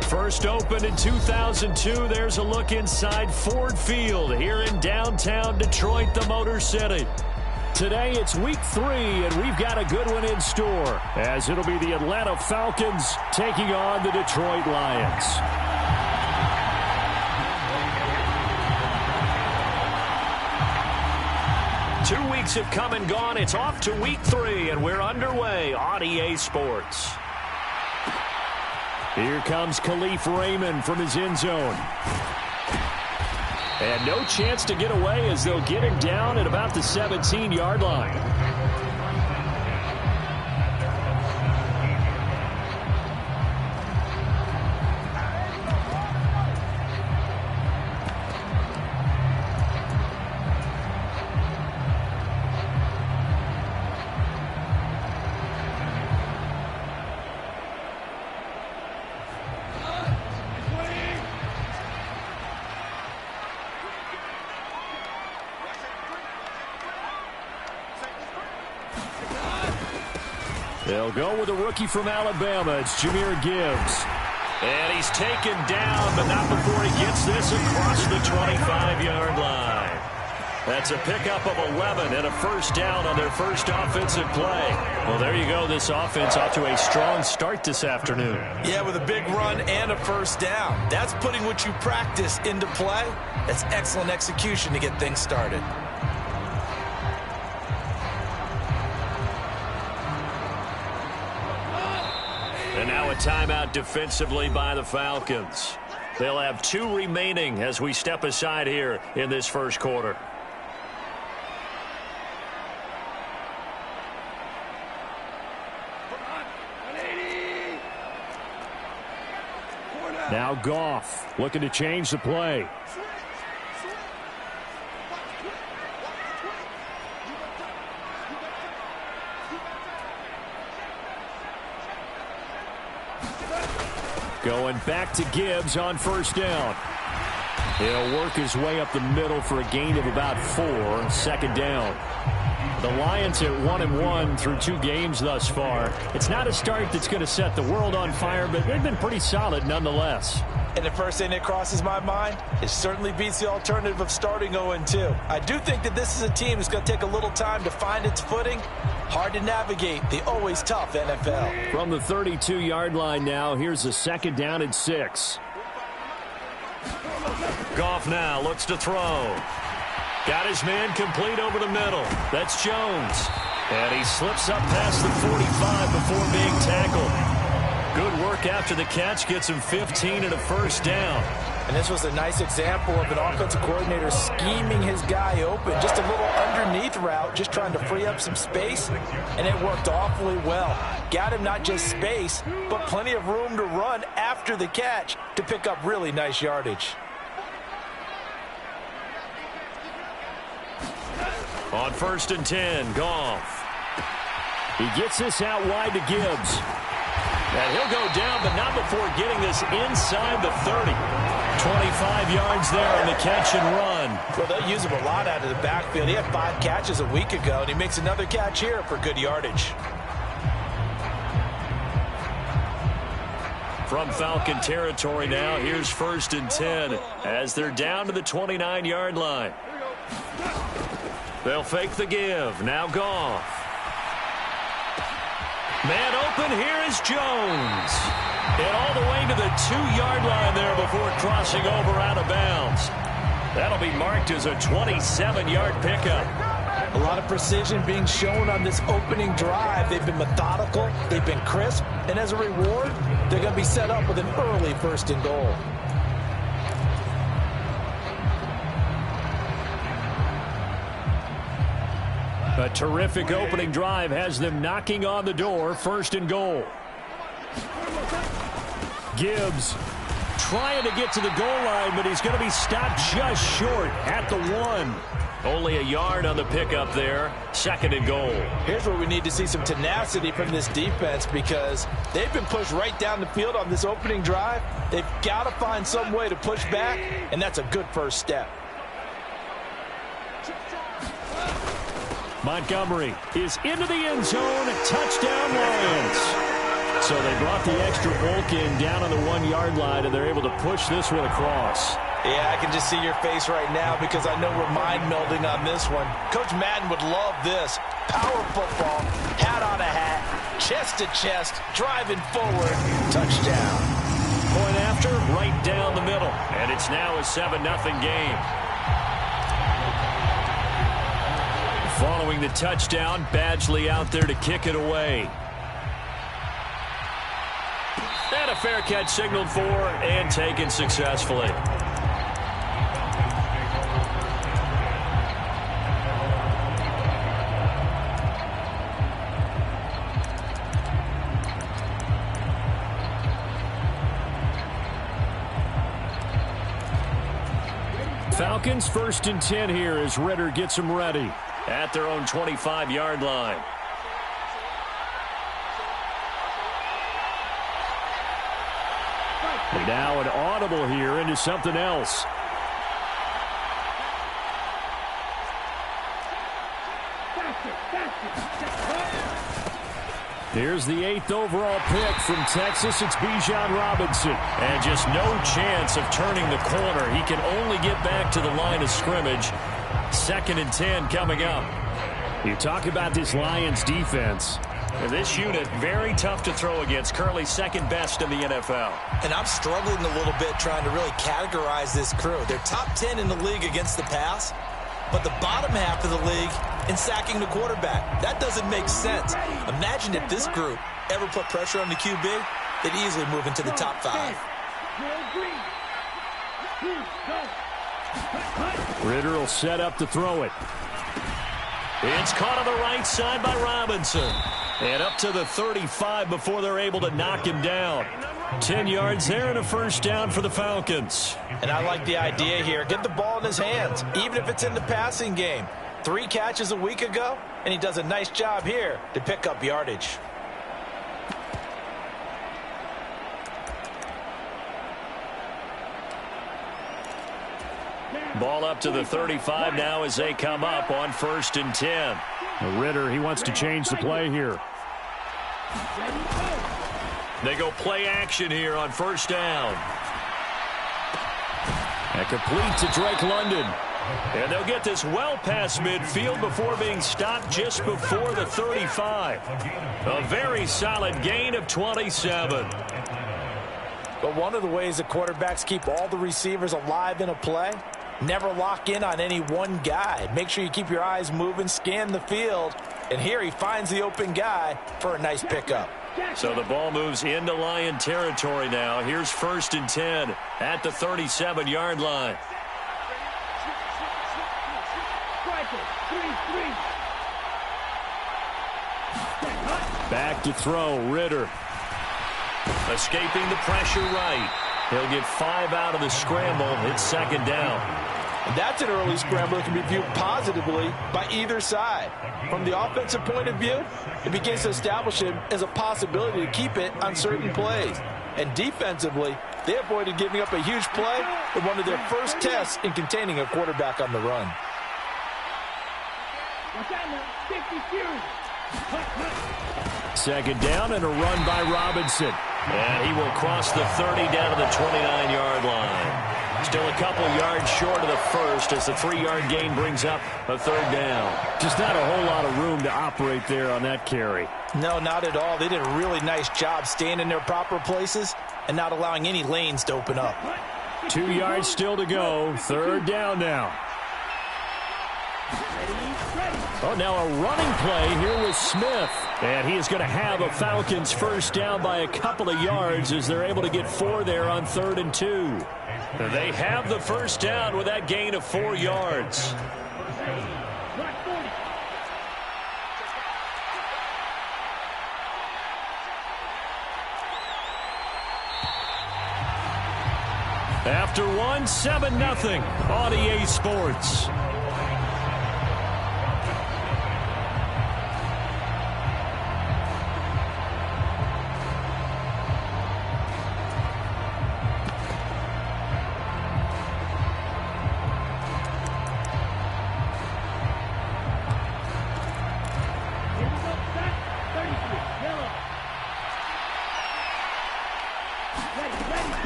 First opened in 2002, there's a look inside Ford Field here in downtown Detroit, the Motor City. Today it's week 3, and we've got a good one in store, as it'll be the Atlanta Falcons taking on the Detroit Lions. Two weeks have come and gone. It's off to week 3, and we're underway on EA Sports. Here comes Khalif Raymond from his end zone. And no chance to get away as they'll get him down at about the 17-yard line. They'll go with a rookie from Alabama. It's Jahmyr Gibbs. And he's taken down, but not before he gets this across the 25-yard line. That's a pickup of 11 and a first down on their first offensive play. Well, there you go. This offense off to a strong start this afternoon. Yeah, with a big run and a first down. That's putting what you practice into play. That's excellent execution to get things started. And now a timeout defensively by the Falcons. They'll have 2 remaining as we step aside here in this first quarter. Now Goff looking to change the play. Going back to Gibbs on first down. He'll work his way up the middle for a gain of about 4. Second down. The Lions at 1-1 through 2 games thus far. It's not a start that's going to set the world on fire, but they've been pretty solid nonetheless. And the first thing that crosses my mind, it certainly beats the alternative of starting 0-2. I do think that this is a team that's going to take a little time to find its footing. Hard to navigate the always tough NFL. From the 32-yard line now, here's a second down and 6. Goff now looks to throw. Got his man complete over the middle. That's Jones. And he slips up past the 45 before being tackled. Good work after the catch. Gets him 15 and a first down. And this was a nice example of an offensive coordinator scheming his guy open. Just a little underneath route, just trying to free up some space. And it worked awfully well. Got him not just space, but plenty of room to run after the catch to pick up really nice yardage. On first and 10, Goff. He gets this out wide to Gibbs. And he'll go down, but not before getting this inside the 30. 25 yards there on the catch and run. Well, they'll use him a lot out of the backfield. He had 5 catches a week ago, and he makes another catch here for good yardage. From Falcon territory now, here's first and 10 as they're down to the 29-yard line. They'll fake the give. Now Goff. Man open, here is Jones. And all the way to the 2-yard line there before crossing over out of bounds. That'll be marked as a 27-yard pickup. A lot of precision being shown on this opening drive. They've been methodical, they've been crisp, and as a reward, they're going to be set up with an early first and goal. A terrific opening drive has them knocking on the door. First and goal. Gibbs trying to get to the goal line, but he's going to be stopped just short at the 1. Only a yard on the pickup there. Second and goal. Here's where we need to see some tenacity from this defense because they've been pushed right down the field on this opening drive. They've got to find some way to push back, and that's a good first step. Montgomery is into the end zone. Touchdown, Lions. So they brought the extra bulk in down on the 1-yard line, and they're able to push this one across. Yeah, I can just see your face right now because I know we're mind melding on this one. Coach Madden would love this. Power football, hat on a hat, chest to chest, driving forward, touchdown. Point after, right down the middle. And it's now a 7-0 game. Following the touchdown, Badgley out there to kick it away. And a fair catch signaled for and taken successfully. Falcons 1st and 10 here as Ritter gets them ready at their own 25-yard line. And now an audible here into something else. Here's the 8th overall pick from Texas. It's Bijan Robinson. And just no chance of turning the corner. He can only get back to the line of scrimmage. 2nd and 10 coming up. You talk about this Lions defense. And this unit, very tough to throw against. Currently 2nd best in the NFL. And I'm struggling a little bit trying to really categorize this crew. They're top 10 in the league against the pass, but the bottom half of the league in sacking the quarterback. That doesn't make sense. Imagine if this group ever put pressure on the QB, they'd easily move into the top 5. Ritter will set up to throw it. It's caught on the right side by Robinson. And up to the 35 before they're able to knock him down. 10 yards there and a first down for the Falcons. And I like the idea here. Get the ball in his hands, even if it's in the passing game. 3 catches a week ago, and he does a nice job here to pick up yardage. Ball up to the 35 now as they come up on 1st and 10. Ritter, he wants to change the play here. They go play action here on 1st down. And complete to Drake London. And they'll get this well past midfield before being stopped just before the 35. A very solid gain of 27. But one of the ways the quarterbacks keep all the receivers alive in a play, never lock in on any one guy. Make sure you keep your eyes moving, scan the field. And here he finds the open guy for a nice pickup. So the ball moves into Lion territory now. Here's 1st and 10 at the 37-yard line. Back to throw, Ritter. Escaping the pressure right. He'll get 5 out of the scramble. It's 2nd down. And that's an early scramble that can be viewed positively by either side. From the offensive point of view, it begins to establish him as a possibility to keep it on certain plays. And defensively, they avoided giving up a huge play in one of their first tests in containing a quarterback on the run. 2nd down and a run by Robinson. And he will cross the 30 down to the 29-yard line. Still a couple yards short of the first as the 3-yard gain brings up a 3rd down. Just not a whole lot of room to operate there on that carry. No, not at all. They did a really nice job staying in their proper places and not allowing any lanes to open up. 2 yards still to go. 3rd down now. Oh, now a running play here with Smith. And he is going to have a Falcons first down by a couple of yards as they're able to get 4 there on 3rd and 2. They have the first down with that gain of 4 yards. After one, 7-0 on EA Sports.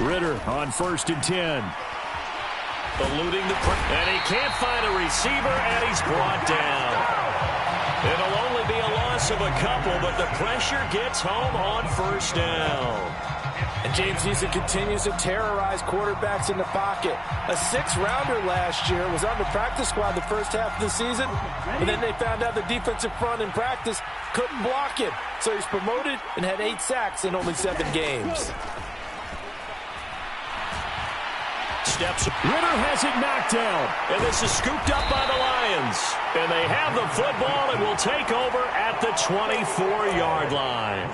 Ritter on 1st and 10. Eluding the pressure. And he can't find a receiver, and he's brought down. It'll only be a loss of a couple, but the pressure gets home on 1st down. And James Eason continues to terrorize quarterbacks in the pocket. A 6th-rounder last year was on the practice squad the first half of the season, but then they found out the defensive front in practice couldn't block him. So he's promoted and had 8 sacks in only 7 games. Steps. Ritter has it knocked down, and this is scooped up by the Lions. And they have the football and will take over at the 24-yard line.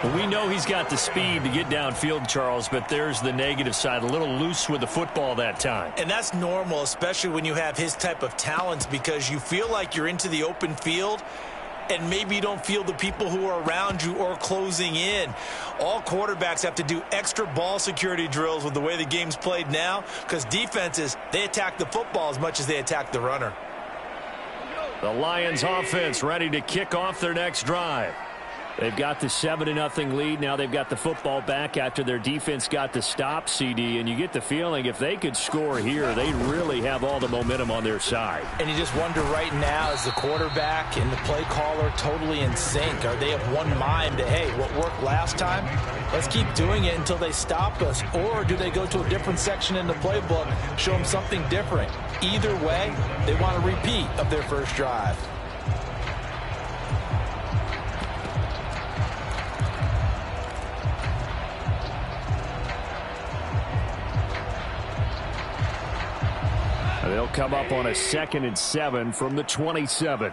Well, we know he's got the speed to get downfield, Charles, but there's the negative side. A little loose with the football that time. And that's normal, especially when you have his type of talents, because you feel like you're into the open field, and maybe you don't feel the people who are around you or closing in. All quarterbacks have to do extra ball security drills with the way the game's played now, because defenses, they attack the football as much as they attack the runner. The Lions offense ready to kick off their next drive. They've got the 7-0 lead. Now they've got the football back after their defense got the stop, CD. And you get the feeling if they could score here, they really have all the momentum on their side. And you just wonder right now, is the quarterback and the play caller totally in sync? Are they of one mind that, hey, what worked last time, let's keep doing it until they stop us? Or do they go to a different section in the playbook, show them something different? Either way, they want a repeat of their first drive. They'll come up on a 2nd and 7 from the 27.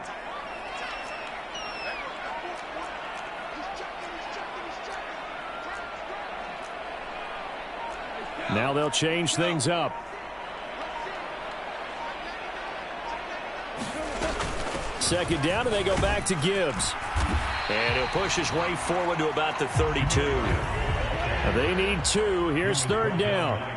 Now they'll change things up. Second down, and they go back to Gibbs. And he'll push his way forward to about the 32. They need 2. Here's 3rd down.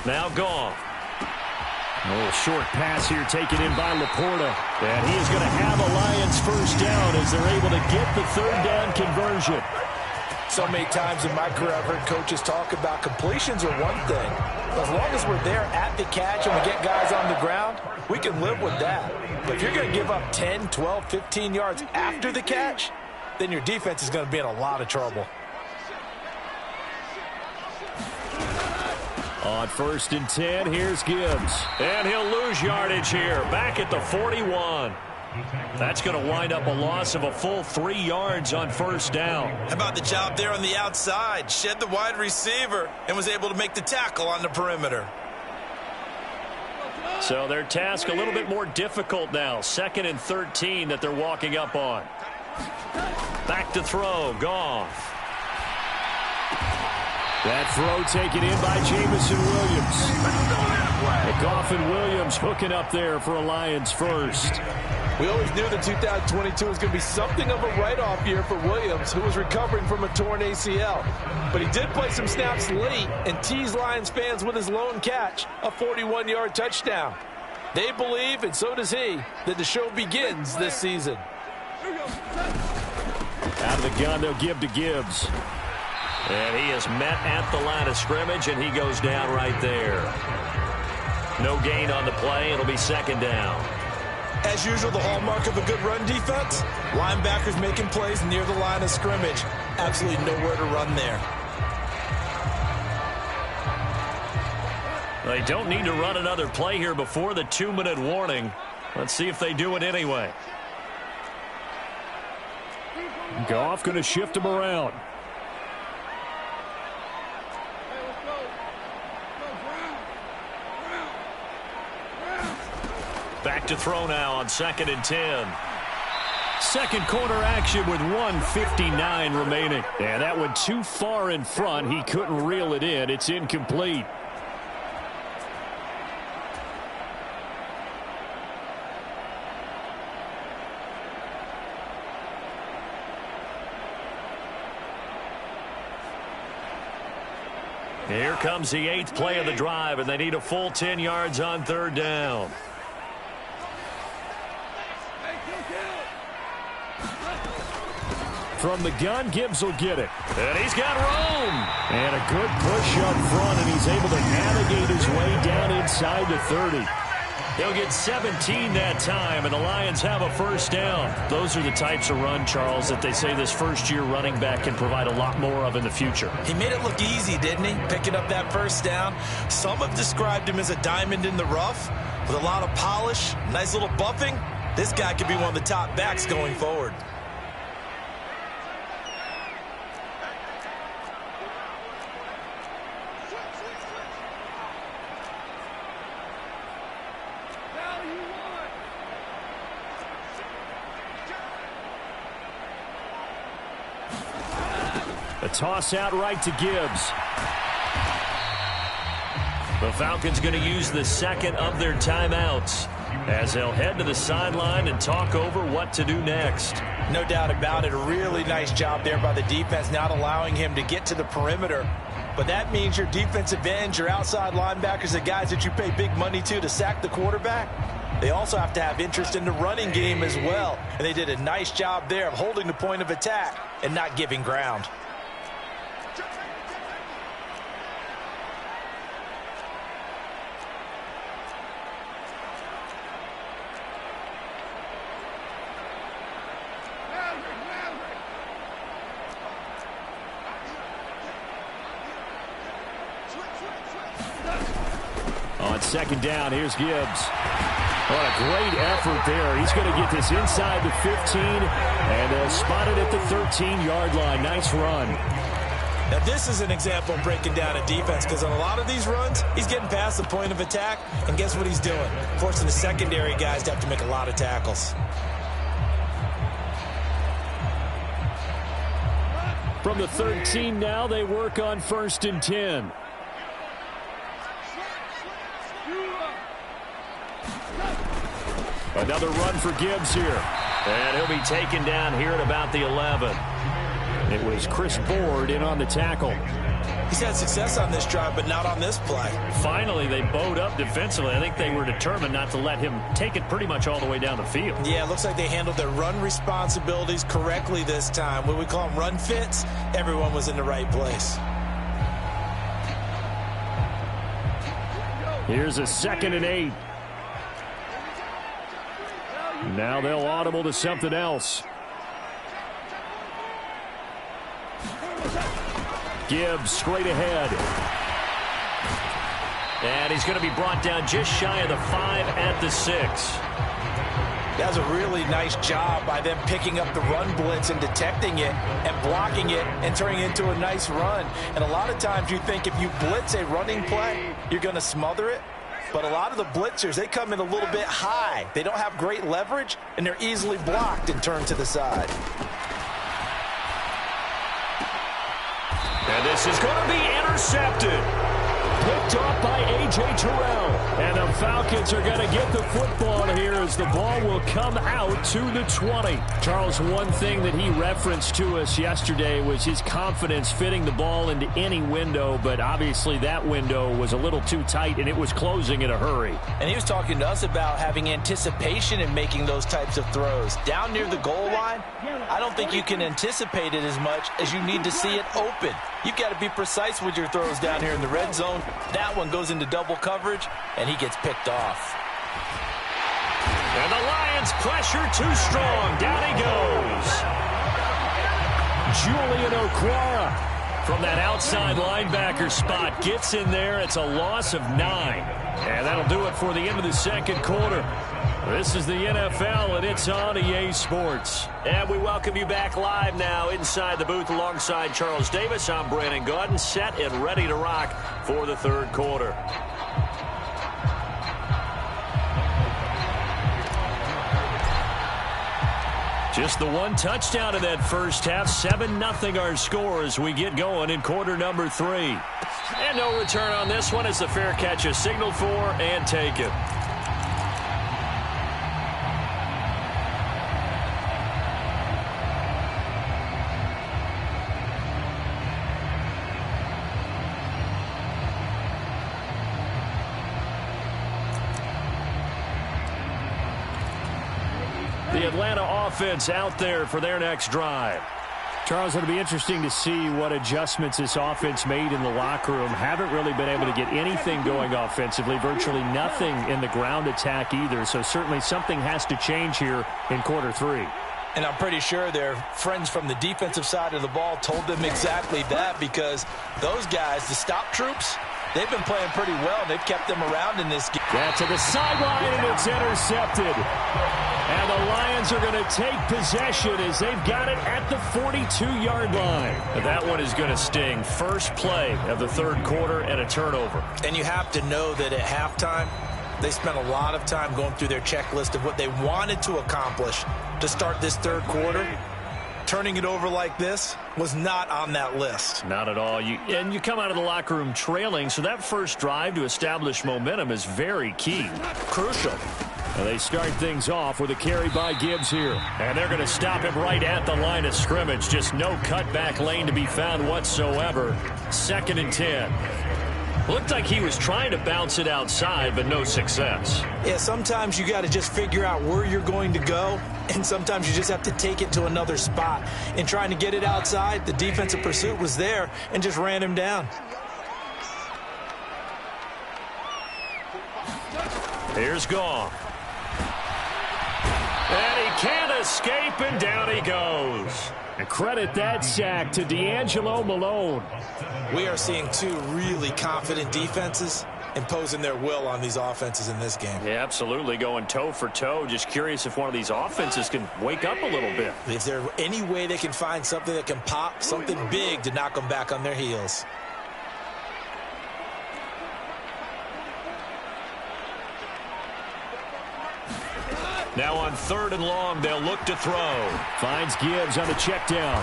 Now Goff. A little short pass here taken in by Laporta. And he is going to have a Lions 1st down as they're able to get the 3rd down conversion. So many times in my career I've heard coaches talk about completions are one thing. As long as we're there at the catch and we get guys on the ground, we can live with that. But if you're going to give up 10, 12, 15 yards after the catch, then your defense is going to be in a lot of trouble. On 1st and 10, here's Gibbs. And he'll lose yardage here, back at the 41. That's going to wind up a loss of a full 3 yards on 1st down. How about the job there on the outside? Shed the wide receiver and was able to make the tackle on the perimeter. So their task a little bit more difficult now. 2nd and 13 that they're walking up on. Back to throw, Goff. That throw taken in by Jamison Williams. Goff and Williams hooking up there for a Lions 1st. We always knew that 2022 was going to be something of a write-off year for Williams, who was recovering from a torn ACL. But he did play some snaps late and teased Lions fans with his lone catch, a 41-yard touchdown. They believe, and so does he, that the show begins this season. Out of the gun, they'll give to Gibbs. And he is met at the line of scrimmage, and he goes down right there. No gain on the play. It'll be 2nd down. As usual, the hallmark of a good run defense, linebackers making plays near the line of scrimmage. Absolutely nowhere to run there. They don't need to run another play here before the 2-minute warning. Let's see if they do it anyway. Goff going to shift him around. Back to throw now on 2nd and 10. Second quarter action with 1:59 remaining. And that went too far in front. He couldn't reel it in. It's incomplete. Here comes the 8th play of the drive, and they need a full 10 yards on 3rd down. From the gun, Gibbs will get it. And he's got room. And a good push up front, and he's able to navigate his way down inside the 30. He'll get 17 that time, and the Lions have a first down. Those are the types of run, Charles, that they say this first-year running back can provide a lot more of in the future. He made it look easy, didn't he? Picking up that first down. Some have described him as a diamond in the rough with a lot of polish, nice little buffing. This guy could be one of the top backs going forward. A toss out right to Gibbs. The Falcons going to use the second of their timeouts as they'll head to the sideline and talk over what to do next. No doubt about it. A really nice job there by the defense, not allowing him to get to the perimeter. But that means your defensive ends, your outside linebackers, the guys that you pay big money to sack the quarterback, they also have to have interest in the running game as well. And they did a nice job there of holding the point of attack and not giving ground. On second down, here's Gibbs. What a great effort there. He's going to get this inside the 15, and they'll spot it at the 13-yard line. Nice run. Now, this is an example of breaking down a defense, because on a lot of these runs, he's getting past the point of attack, and guess what he's doing? Forcing the secondary guys to have to make a lot of tackles. From the 13 now, they work on 1st and 10. Another run for Gibbs here. And he'll be taken down here at about the 11. It was Chris Board in on the tackle. He's had success on this drive, but not on this play. Finally, they bowed up defensively. I think they were determined not to let him take it pretty much all the way down the field. Yeah, it looks like they handled their run responsibilities correctly this time. What we call them run fits, everyone was in the right place. Here's a 2nd and 8. Now they'll audible to something else. Gibbs straight ahead. And he's going to be brought down just shy of the 5 at the 6. That was a really nice job by them picking up the run blitz and detecting it and blocking it and turning it into a nice run. And a lot of times you think if you blitz a running play, you're going to smother it. But a lot of the blitzers, they come in a little bit high. They don't have great leverage, and they're easily blocked and turned to the side. And this is going to be intercepted. Picked off by A.J. Terrell. And the Falcons are going to get the football here as the ball will come out to the 20. Charles, one thing that he referenced to us yesterday was his confidence fitting the ball into any window, but obviously that window was a little too tight, and it was closing in a hurry. And he was talking to us about having anticipation in making those types of throws. Down near the goal line, I don't think you can anticipate it as much as you need to see it open. You've got to be precise with your throws down here in the red zone. That one goes into double coverage, and he gets picked off. And the Lions pressure too strong. Down he goes. Julian Okwara from that outside linebacker spot gets in there. It's a loss of 9. And that'll do it for the end of the second quarter. This is the NFL, and it's on EA Sports. And we welcome you back live now inside the booth alongside Charles Davis. I'm Brandon Gaudin, set and ready to rock for the third quarter. Just the one touchdown in that first half. 7-0 our score as we get going in quarter number 3. And no return on this one as the fair catch is signaled for and taken. The Atlanta offense out there for their next drive. Charles, it'll be interesting to see what adjustments this offense made in the locker room. Haven't really been able to get anything going offensively, virtually nothing in the ground attack either. So certainly something has to change here in quarter three. And I'm pretty sure their friends from the defensive side of the ball told them exactly that, because those guys, the stop troops, they've been playing pretty well. They've kept them around in this game. Yeah, to the sideline, and it's intercepted. And the Lions are going to take possession as they've got it at the 42-yard line. That one is going to sting. First play of the third quarter and a turnover. And you have to know that at halftime, they spent a lot of time going through their checklist of what they wanted to accomplish to start this third quarter. Turning it over like this was not on that list. Not at all. And you come out of the locker room trailing, so that first drive to establish momentum is very key. Crucial. And they start things off with a carry by Gibbs here. And they're going to stop him right at the line of scrimmage. Just no cutback lane to be found whatsoever. 2nd and 10. Looked like he was trying to bounce it outside, but no success. Yeah, sometimes you got to just figure out where you're going to go, and sometimes you just have to take it to another spot. In trying to get it outside, the defensive pursuit was there and just ran him down. Here's Goff. And he can't escape, and down he goes. And credit that sack to D'Angelo Malone. We are seeing two really confident defenses imposing their will on these offenses in this game. Yeah, absolutely, going toe for toe. Just curious if one of these offenses can wake up a little bit. Is there any way they can find something that can pop, something big to knock them back on their heels? Now on 3rd and long, they'll look to throw. Finds Gibbs on the check down.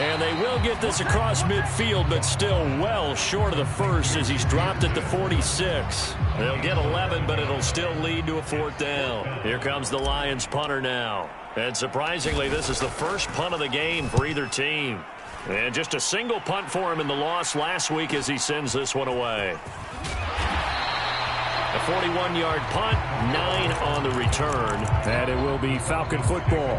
And they will get this across midfield, but still well short of the first as he's dropped at the 46. They'll get 11, but it'll still lead to a 4th down. Here comes the Lions punter now. And surprisingly, this is the first punt of the game for either team. And just a single punt for him in the loss last week as he sends this one away. A 41-yard punt, 9 on the return, and it will be Falcon football.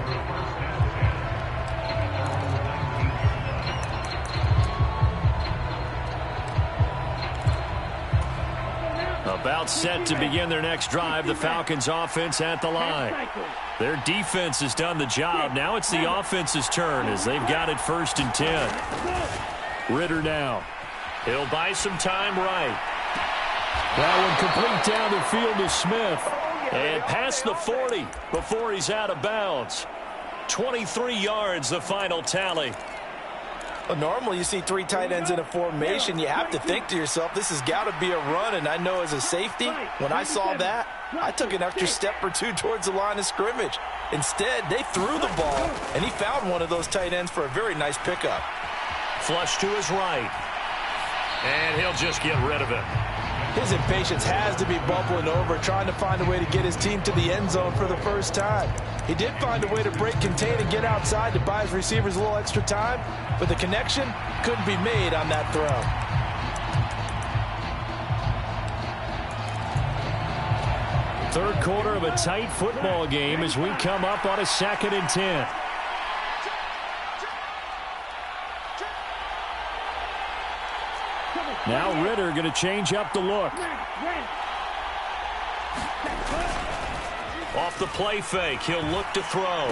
About set to begin their next drive, the Falcons offense at the line. Their defense has done the job. Now it's the offense's turn as they've got it 1st and 10. Ritter now. He'll buy some time right. That one complete down the field to Smith. And past the 40 before he's out of bounds. 23 yards, the final tally. Well, normally you see 3 tight ends in a formation. You have to think to yourself, this has got to be a run. And I know as a safety, when I saw that, I took an extra step or two towards the line of scrimmage. Instead, they threw the ball, and he found one of those tight ends for a very nice pickup. Flush to his right. And he'll just get rid of it. His impatience has to be bubbling over, trying to find a way to get his team to the end zone for the first time. He did find a way to break, contain, and get outside to buy his receivers a little extra time, but the connection couldn't be made on that throw. Third quarter of a tight football game as we come up on a 2nd and 10. Now Ritter going to change up the look. Off the play fake, he'll look to throw.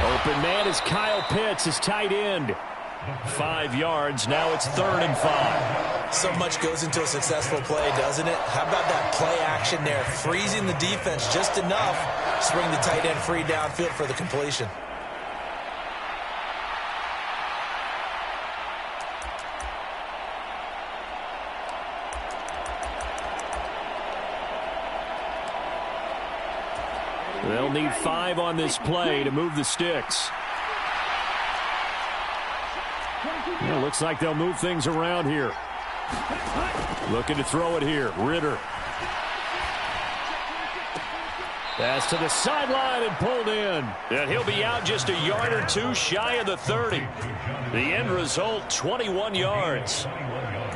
Open man is Kyle Pitts, his tight end. 5 yards, now it's 3rd and 5. So much goes into a successful play, doesn't it? How about that play action there? Freezing the defense just enough. Swing the tight end free downfield for the completion. They'll need 5 on this play to move the sticks. Well, looks like they'll move things around here. Looking to throw it here. Ritter. Pass to the sideline and pulled in. And he'll be out just a yard or two shy of the 30. The end result, 21 yards.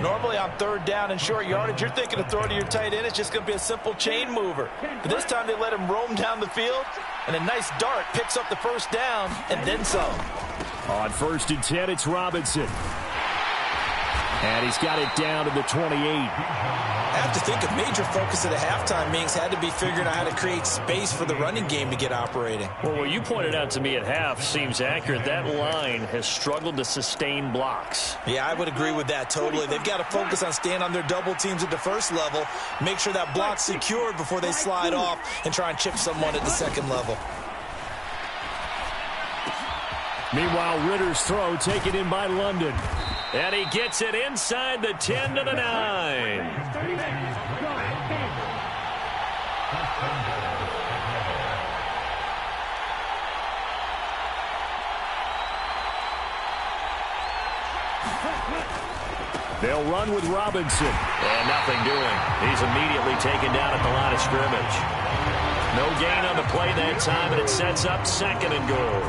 Normally on 3rd down and short yardage, you're thinking of throwing to your tight end. It's just going to be a simple chain mover. But this time they let him roam down the field, and a nice dart picks up the 1st down and then some. On 1st and 10, it's Robinson. And he's got it down to the 28. I have to think a major focus of the halftime meetings had to be figuring out how to create space for the running game to get operating. Well, what you pointed out to me at half seems accurate. That line has struggled to sustain blocks. Yeah, I would agree with that totally. They've got to focus on staying on their double teams at the first level, make sure that block's secured before they slide off and try and chip someone at the second level. Meanwhile, Ritter's throw taken in by London. And he gets it inside the 10 to the 9. They'll run with Robinson. And nothing doing. He's immediately taken down at the line of scrimmage. No gain on the play that time, and it sets up 2nd and goal.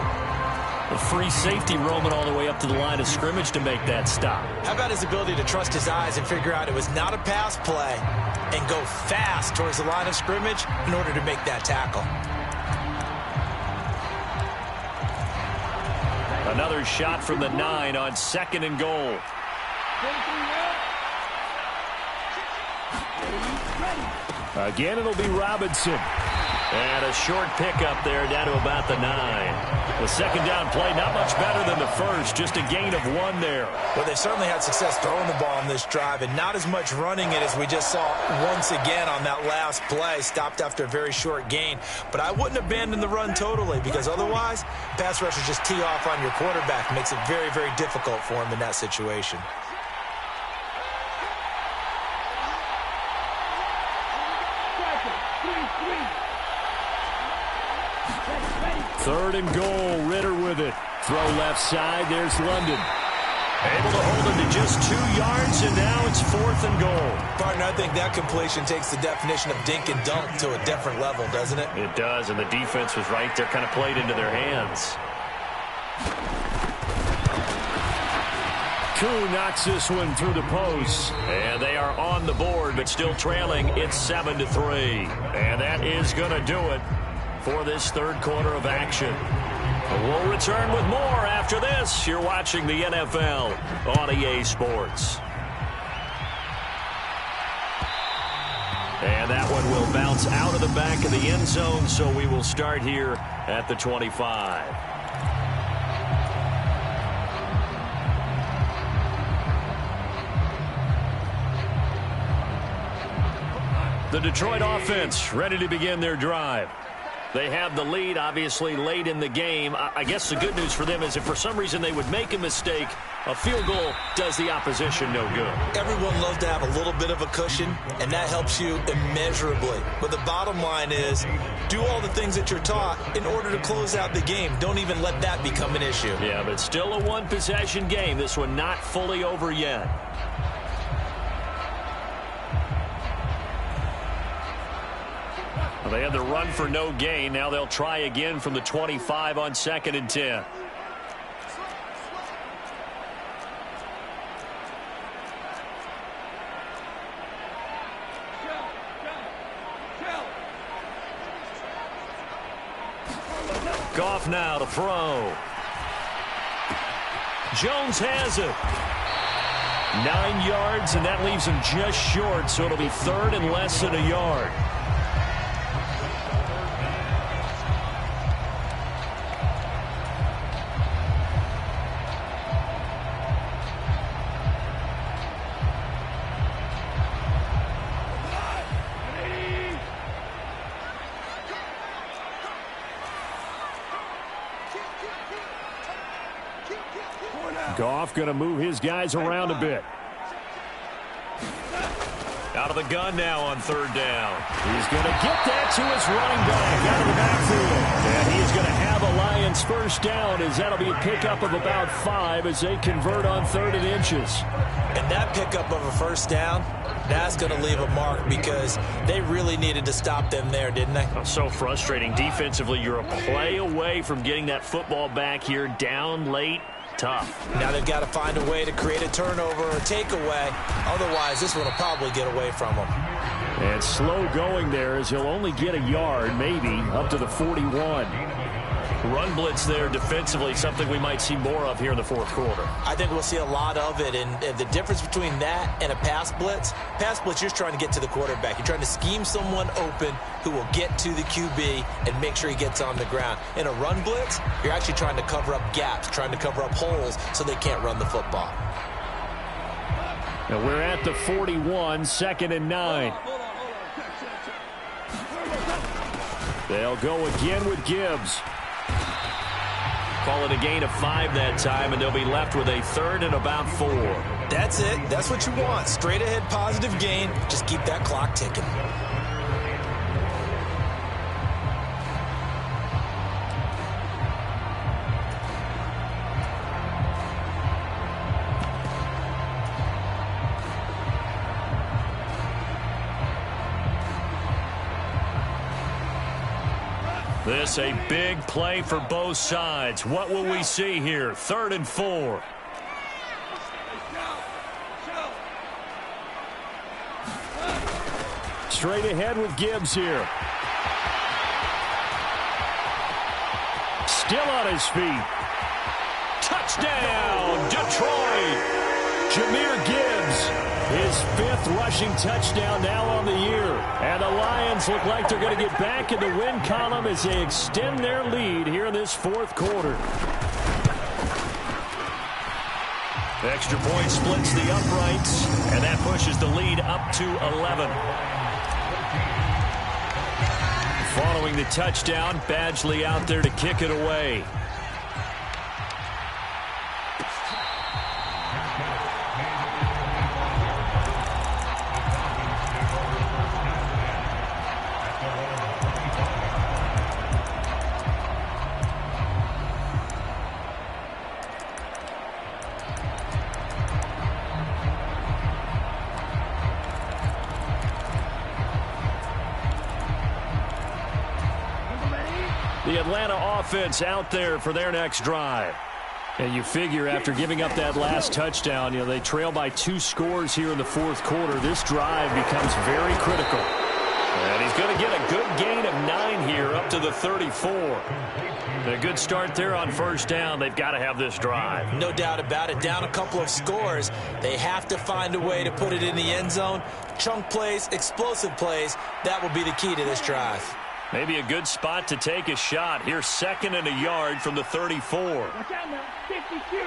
A free safety roaming all the way up to the line of scrimmage to make that stop. How about his ability to trust his eyes and figure out it was not a pass play and go fast towards the line of scrimmage in order to make that tackle. Another shot from the 9 on 2nd and goal. Again, it'll be Robinson. And a short pickup there down to about the 9. The 2nd down play, not much better than the first, just a gain of 1 there. Well, they certainly had success throwing the ball on this drive and not as much running it as we just saw once again on that last play. Stopped after a very short gain. But I wouldn't abandon the run totally because otherwise, pass rushers just tee off on your quarterback. Makes it very, very difficult for him in that situation. 3rd and goal, Ritter with it. Throw left side, there's London. Able to hold him to just 2 yards, and now it's 4th and goal. Partner, I think that completion takes the definition of dink and dunk to a different level, doesn't it? It does, and the defense was right there, kind of played into their hands. Koo knocks this one through the post. And they are on the board, but still trailing. It's 7-3. And that is going to do it for this 3rd quarter of action. We'll return with more after this. You're watching the NFL on EA Sports. And that one will bounce out of the back of the end zone, so we will start here at the 25. The Detroit offense ready to begin their drive. They have the lead, obviously, late in the game. I guess the good news for them is if for some reason they would make a mistake, a field goal does the opposition no good. Everyone loves to have a little bit of a cushion, and that helps you immeasurably. But the bottom line is, do all the things that you're taught in order to close out the game. Don't even let that become an issue. Yeah, but still a one-possession game. This one not fully over yet. They had the run for no gain. Now they'll try again from the 25 on 2nd and 10. Goff now to throw. Jones has it. 9 yards, and that leaves him just short, so it'll be 3rd and less than a yard. Goff going to move his guys around a bit. Out of the gun now on 3rd down. He's going to get that to his running back out of the backfield. And he is going to have a Lions 1st down as that'll be a pickup of about 5 as they convert on 3rd and inches. And that pickup of a 1st down, that's going to leave a mark because they really needed to stop them there, didn't they? Oh, so frustrating. Defensively, you're a play away from getting that football back here down late. Tough. Now they've got to find a way to create a turnover or takeaway. Otherwise, this one will probably get away from them. And slow going there as he'll only get a yard, maybe, up to the 41. run blitz there defensively, something we might see more of here in the fourth quarter. I think we'll see a lot of it, and the difference between that and a pass blitz, you're just trying to get to the quarterback. You're trying to scheme someone open who will get to the QB and make sure he gets on the ground. In a run blitz, you're actually trying to cover up gaps, trying to cover up holes so they can't run the football. Now we're at the 41, 2nd and 9. They'll go again with Gibbs. Call it a gain of 5 that time, and they'll be left with a 3rd and about 4. That's it. That's what you want. Straight ahead positive gain. Just keep that clock ticking. This a big play for both sides. What will we see here? 3rd and 4. Straight ahead with Gibbs here. Still on his feet. Touchdown, Detroit. Jahmyr Gibbs. His 5th rushing touchdown now on the year. And the Lions look like they're going to get back in the win column as they extend their lead here in this fourth quarter. The extra point splits the uprights, and that pushes the lead up to 11. Following the touchdown, Badgley out there to kick it away. The Atlanta offense out there for their next drive. And you figure after giving up that last touchdown, they trail by 2 scores here in the fourth quarter. This drive becomes very critical. And he's going to get a good gain of 9 here up to the 34. A good start there on first down. They've got to have this drive. No doubt about it. Down a couple of scores. They have to find a way to put it in the end zone. Chunk plays, explosive plays. That will be the key to this drive. Maybe a good spot to take a shot. Here's 2nd and a yard from the 34. Watch out now. 52.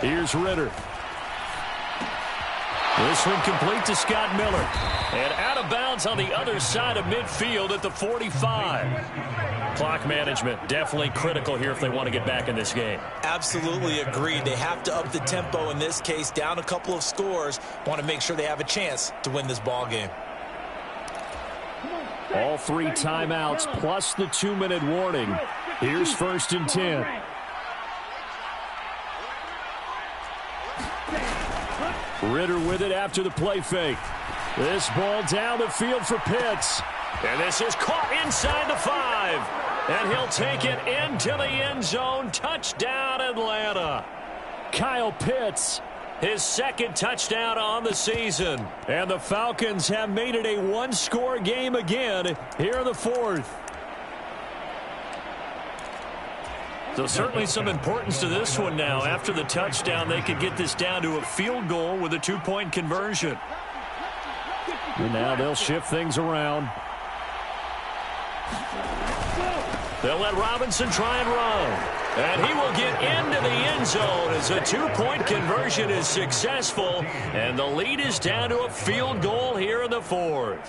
Here's Ritter. This one complete to Scott Miller. And out of bounds on the other side of midfield at the 45. Clock management definitely critical here if they want to get back in this game. Absolutely agreed. They have to up the tempo in this case. Down a couple of scores. Want to make sure they have a chance to win this ball game. All 3 timeouts plus the 2-minute warning. Here's 1st and 10. Ritter with it after the play fake. This ball down the field for Pitts. And this is caught inside the 5. And he'll take it into the end zone. Touchdown, Atlanta. Kyle Pitts, his 2nd touchdown on the season. And the Falcons have made it a 1-score game again here in the 4th. So certainly some importance to this one now. After the touchdown, they could get this down to a field goal with a 2-point conversion. And now they'll shift things around. They'll let Robinson try and run. And he will get into the end zone as a 2-point conversion is successful. And the lead is down to a field goal here in the 4th.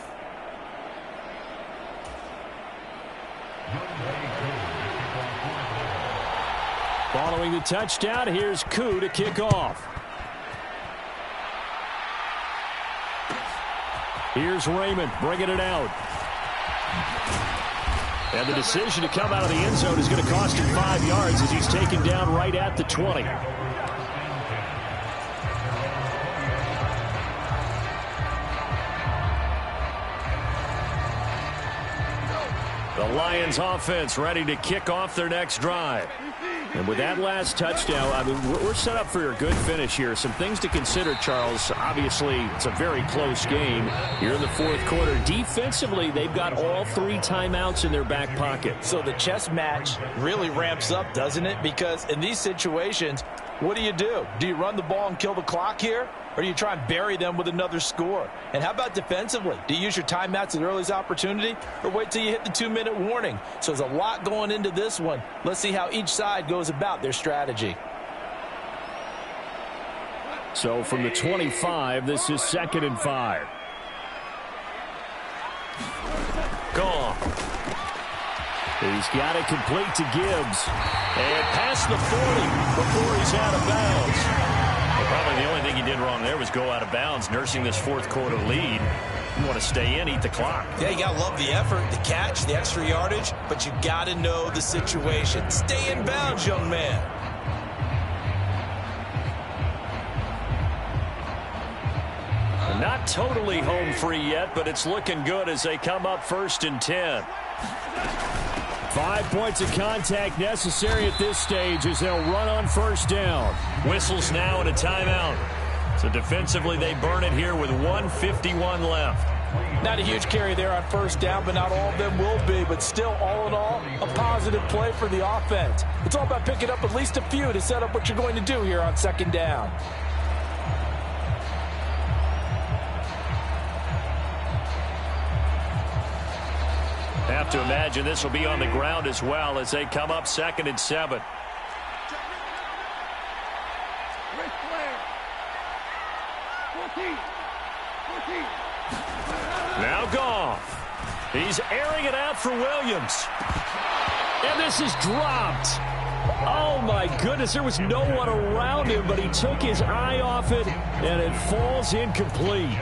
Following the touchdown, here's Koo to kick off. Here's Raymond bringing it out. And the decision to come out of the end zone is going to cost him 5 yards as he's taken down right at the 20. The Lions offense ready to kick off their next drive. And with that last touchdown, I mean, we're set up for a good finish here. Some things to consider, Charles. Obviously, it's a very close game. You're in the fourth quarter. Defensively, they've got all 3 timeouts in their back pocket. So the chess match really ramps up, doesn't it? Because in these situations, what do? Do you run the ball and kill the clock here? Or do you try and bury them with another score? And how about defensively? Do you use your timeouts at the earliest opportunity? Or wait till you hit the 2-minute warning? So there's a lot going into this one. Let's see how each side goes about their strategy. So from the 25, this is 2nd and 5. Gone. He's got it complete to Gibbs. And past the 40 before he's out of bounds. Well, probably the only thing he did wrong there was go out of bounds, nursing this fourth quarter lead. You want to stay in, eat the clock. Yeah, you got to love the effort, the catch, the extra yardage, but you got to know the situation. Stay in bounds, young man. Not totally home free yet, but it's looking good as they come up 1st and 10. 5 points of contact necessary at this stage as they'll run on 1st down. Whistles now and a timeout. So defensively they burn it here with 1:51 left. Not a huge carry there on 1st down, but not all of them will be. But still, all in all, a positive play for the offense. It's all about picking up at least a few to set up what you're going to do here on 2nd down. Have to imagine this will be on the ground as well as they come up 2nd and 7. Now Goff. He's airing it out for Williams. And this is dropped. Oh, my goodness. There was no one around him, but he took his eye off it, and it falls incomplete.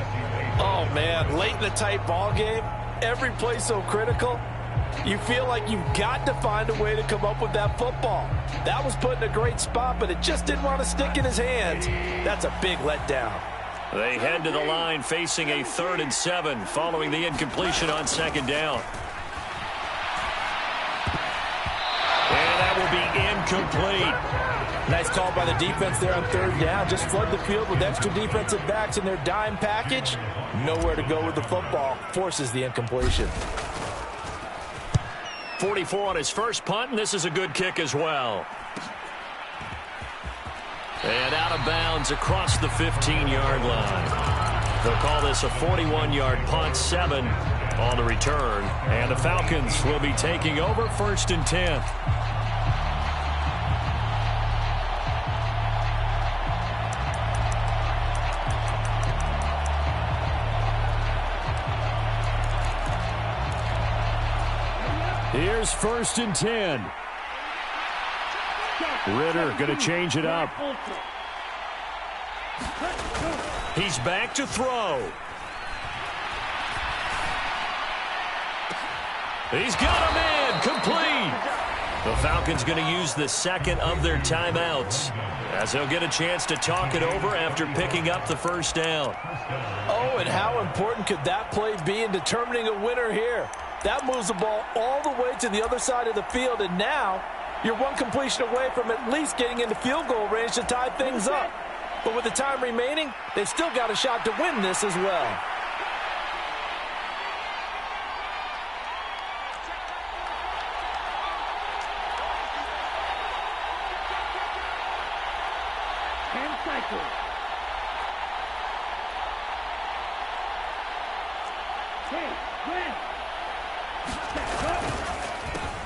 Oh, man. Late in the tight ball game, every play so critical. You feel like you've got to find a way to come up with that football. That was put in a great spot, but it just didn't want to stick in his hands. That's a big letdown. They head to the line facing a 3rd and 7 following the incompletion on 2nd down. And that will be incomplete. Nice call by the defense there on 3rd down. Just flood the field with extra defensive backs in their dime package. Nowhere to go with the football. Forces the incompletion. 44 on his first punt, and this is a good kick as well. And out of bounds across the 15-yard line. They'll call this a 41-yard punt, 7 on the return. And the Falcons will be taking over 1st and 10. Here's 1st and 10. Ritter going to change it up. He's back to throw. He's got him in. Complete. The Falcons going to use the 2nd of their timeouts as they'll get a chance to talk it over after picking up the 1st down. Oh, and how important could that play be in determining a winner here? That moves the ball all the way to the other side of the field, and now you're one completion away from at least getting into field goal range to tie things up. But with the time remaining, they've still got a shot to win this as well.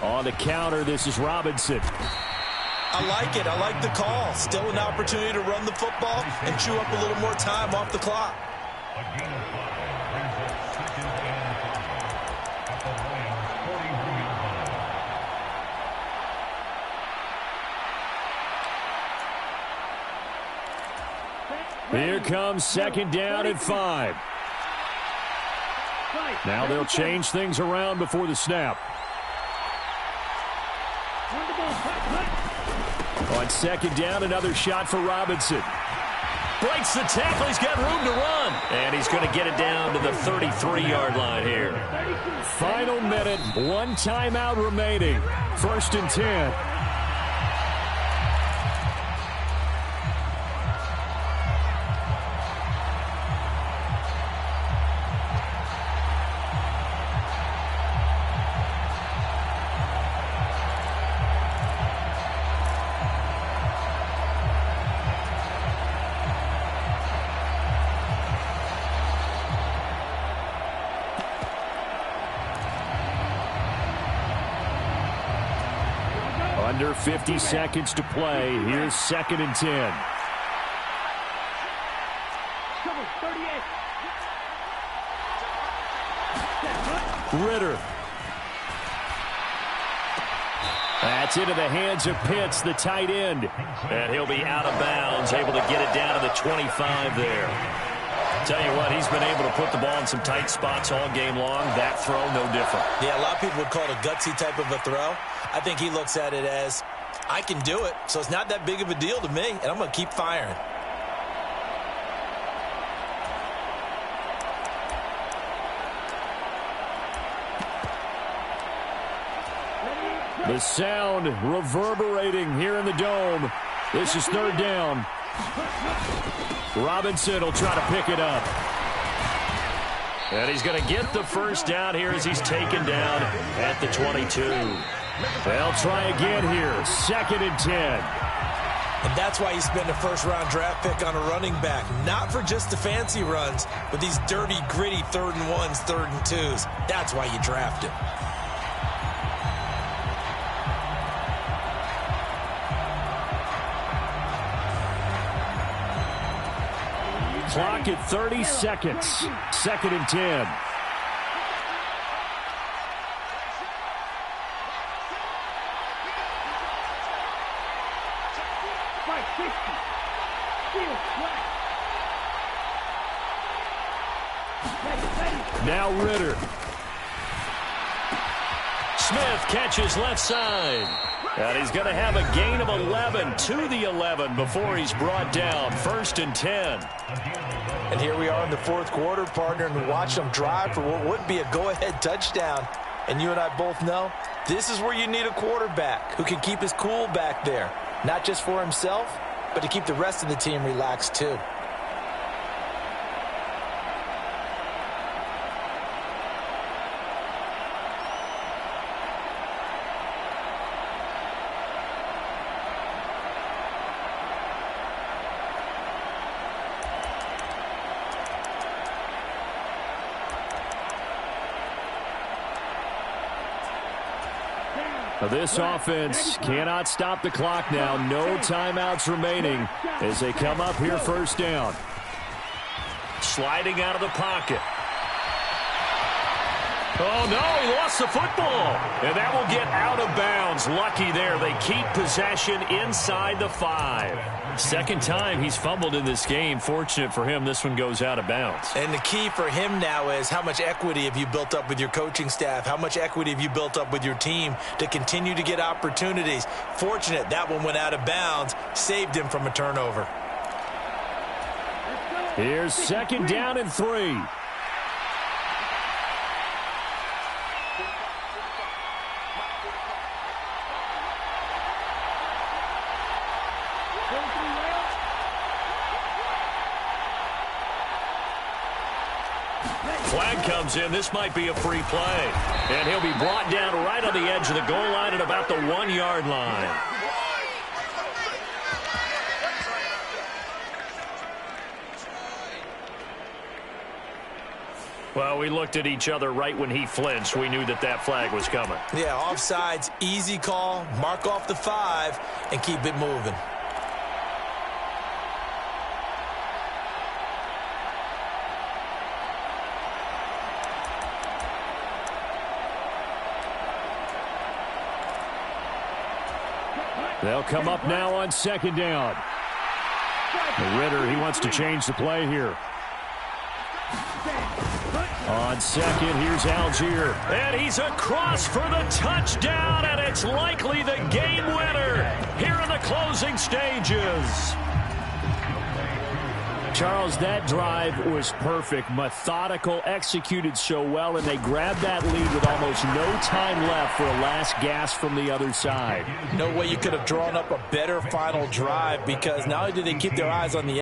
On the counter, this is Robinson. I like it. I like the call. Still an opportunity to run the football and chew up a little more time off the clock. Here comes 2nd down and 5. Now they'll change things around before the snap. On 2nd down, another shot for Robinson. Breaks the tackle. He's got room to run. And he's going to get it down to the 33-yard line here. Final minute, 1 timeout remaining. 1st and 10. Under 50 seconds to play. Here's 2nd and 10. Cover 38. Ritter. That's into the hands of Pitts, the tight end. And he'll be out of bounds, able to get it down to the 25 there. Tell you what, he's been able to put the ball in some tight spots all game long. That throw, no different. Yeah, a lot of people would call it a gutsy type of a throw. I think he looks at it as, I can do it, so it's not that big of a deal to me, and I'm going to keep firing. The sound reverberating here in the dome. This is 3rd down. Robinson will try to pick it up. And he's going to get the 1st down here as he's taken down at the 22. They'll try again here. 2nd and 10. And that's why you spend a 1st-round draft pick on a running back. Not for just the fancy runs, but these dirty, gritty 3rd and 1s, 3rd and 2s. That's why you draft him. Clock at 30 seconds. 2nd and 10. Now Ritter. Smith catches left side. And he's going to have a gain of 11 to the 11 before he's brought down. 1st and 10. And here we are in the 4th quarter, partner, and watch them drive for what would be a go-ahead touchdown. And you and I both know this is where you need a quarterback who can keep his cool back there. Not just for himself, but to keep the rest of the team relaxed too. This offense cannot stop the clock now. No timeouts remaining as they come up here 1st down. Sliding out of the pocket. Oh, no, he lost the football. And that will get out of bounds. Lucky there. They keep possession inside the 5. 2nd time he's fumbled in this game. Fortunate for him, this one goes out of bounds. And the key for him now is how much equity have you built up with your coaching staff? How much equity have you built up with your team to continue to get opportunities? Fortunate that one went out of bounds, saved him from a turnover. Here's 2nd down and 3. Flag comes in. This might be a free play. And he'll be brought down right on the edge of the goal line at about the 1-yard line. Well, we looked at each other right when he flinched. We knew that that flag was coming. Yeah, offsides, easy call, mark off the 5, and keep it moving. They'll come up now on 2nd down. Ritter, he wants to change the play here. On 2nd, here's Algier. And he's across for the touchdown, and it's likely the game winner here in the closing stages. Charles, that drive was perfect, methodical, executed so well, and they grabbed that lead with almost no time left for a last gasp from the other side. No way you could have drawn up a better final drive, because not only did they keep their eyes on the